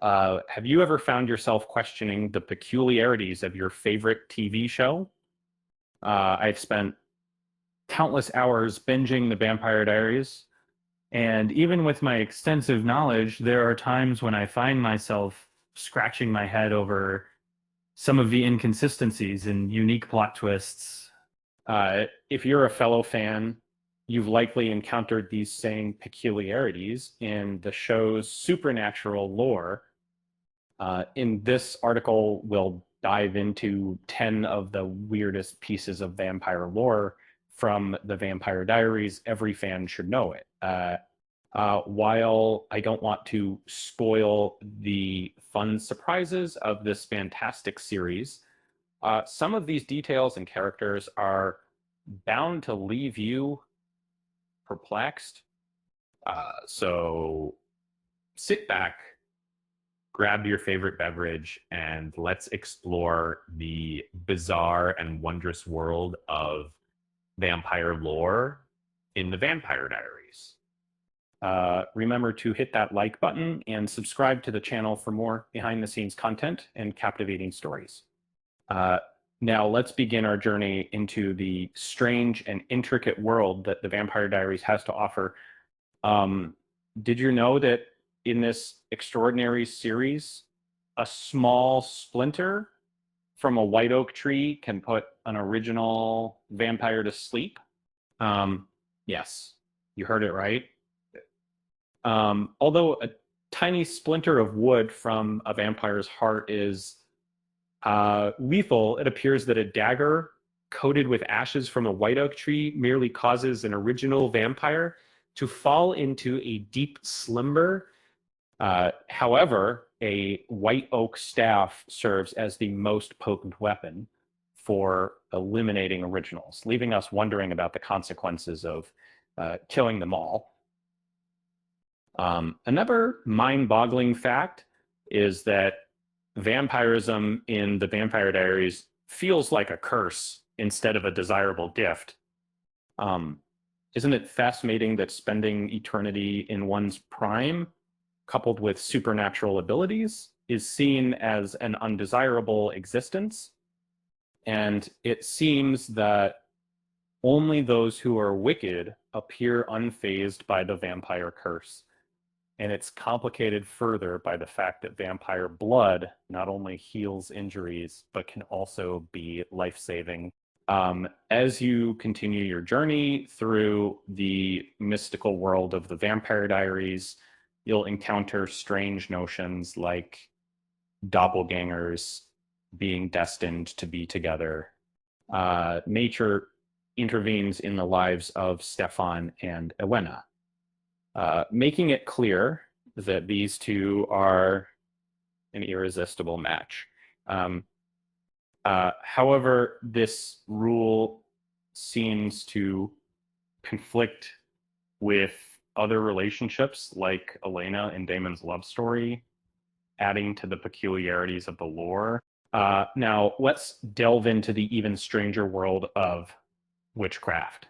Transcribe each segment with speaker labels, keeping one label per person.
Speaker 1: Have you ever found yourself questioning the peculiarities of your favorite TV show? I've spent countless hours binging The Vampire Diaries, and even with my extensive knowledge, there are times when I find myself scratching my head over some of the inconsistencies and unique plot twists. If you're a fellow fan, you've likely encountered these same peculiarities in the show's supernatural lore. In this article, we'll dive into 10 of the weirdest pieces of vampire lore from the Vampire Diaries. Every fan should know it. While I don't want to spoil the fun surprises of this fantastic series, some of these details and characters are bound to leave you perplexed. So sit back, grab your favorite beverage, and let's explore the bizarre and wondrous world of vampire lore in the Vampire Diaries. Remember to hit that like button and subscribe to the channel for more behind the scenes content and captivating stories. Uh, Now, let's begin our journey into the strange and intricate world that the Vampire Diaries has to offer. Um, did you know that in this extraordinary series, a small splinter from a white oak tree can put an original vampire to sleep? Um, yes, you heard it right. Although a tiny splinter of wood from a vampire's heart is lethal, it appears that a dagger coated with ashes from a white oak tree merely causes an original vampire to fall into a deep slumber. However, a white oak staff serves as the most potent weapon for eliminating originals, leaving us wondering about the consequences of killing them all. Another mind-boggling fact is that vampirism in the Vampire Diaries feels like a curse instead of a desirable gift. Um, isn't it fascinating that spending eternity in one's prime, coupled with supernatural abilities, is seen as an undesirable existence? And it seems that only those who are wicked appear unfazed by the vampire curse. And it's complicated further by the fact that vampire blood not only heals injuries, but can also be life saving. As you continue your journey through the mystical world of the Vampire Diaries, you'll encounter strange notions like doppelgangers being destined to be together. Nature intervenes in the lives of Stefan and Elena, making it clear that these two are an irresistible match. Um, However, this rule seems to conflict with other relationships like Elena and Damon's love story, adding to the peculiarities of the lore. Now, let's delve into the even stranger world of witchcraft.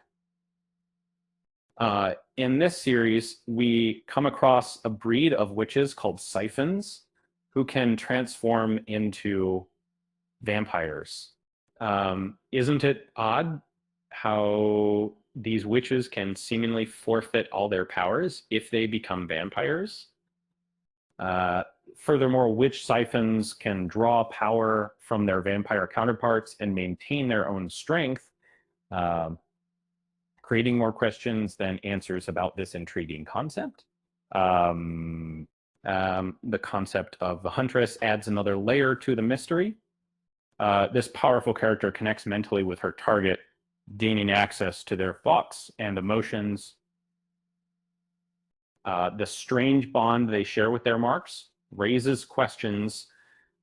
Speaker 1: In this series, we come across a breed of witches called siphons who can transform into vampires. Isn't it odd how these witches can seemingly forfeit all their powers if they become vampires? Uh, Furthermore, witch siphons can draw power from their vampire counterparts and maintain their own strength, uh, creating more questions than answers about this intriguing concept. Um, the concept of the Huntress adds another layer to the mystery. This powerful character connects mentally with her target, gaining access to their thoughts and emotions. The strange bond they share with their marks raises questions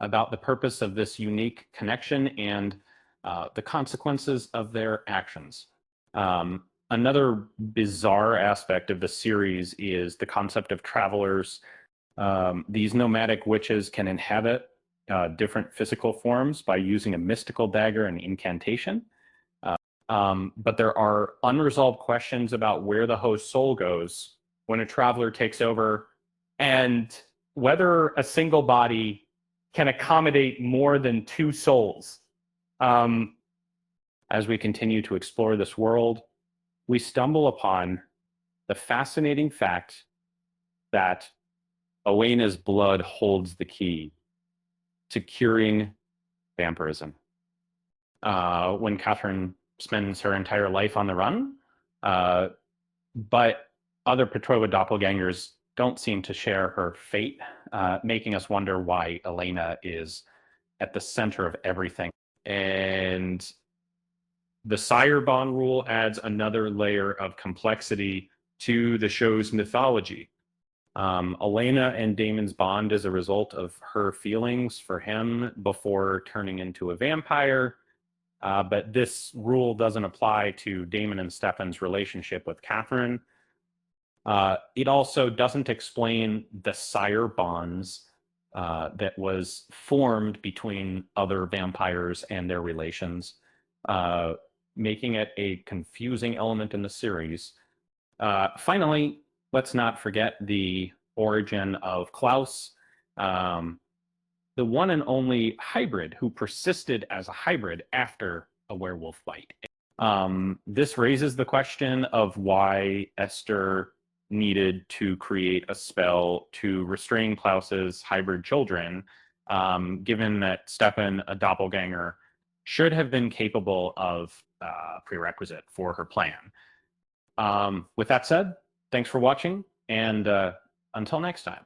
Speaker 1: about the purpose of this unique connection and the consequences of their actions. Another bizarre aspect of the series is the concept of travelers. These nomadic witches can inhabit different physical forms by using a mystical dagger and incantation. But there are unresolved questions about where the host's soul goes when a traveler takes over. And whether a single body can accommodate more than two souls. As we continue to explore this world, we stumble upon the fascinating fact that Elena's blood holds the key to curing vampirism. When Catherine spends her entire life on the run, but other Petrova doppelgangers don't seem to share her fate, making us wonder why Elena is at the center of everything. And the sire bond rule adds another layer of complexity to the show's mythology. Elena and Damon's bond is a result of her feelings for him before turning into a vampire. But this rule doesn't apply to Damon and Stefan's relationship with Catherine. It also doesn't explain the sire bonds that was formed between other vampires and their relations, making it a confusing element in the series. Finally, let's not forget the origin of Klaus, the one and only hybrid who persisted as a hybrid after a werewolf bite. This raises the question of why Esther needed to create a spell to restrain Klaus's hybrid children, given that Stefan, a doppelganger, should have been capable of prerequisite for her plan. With that said, thanks for watching, and until next time.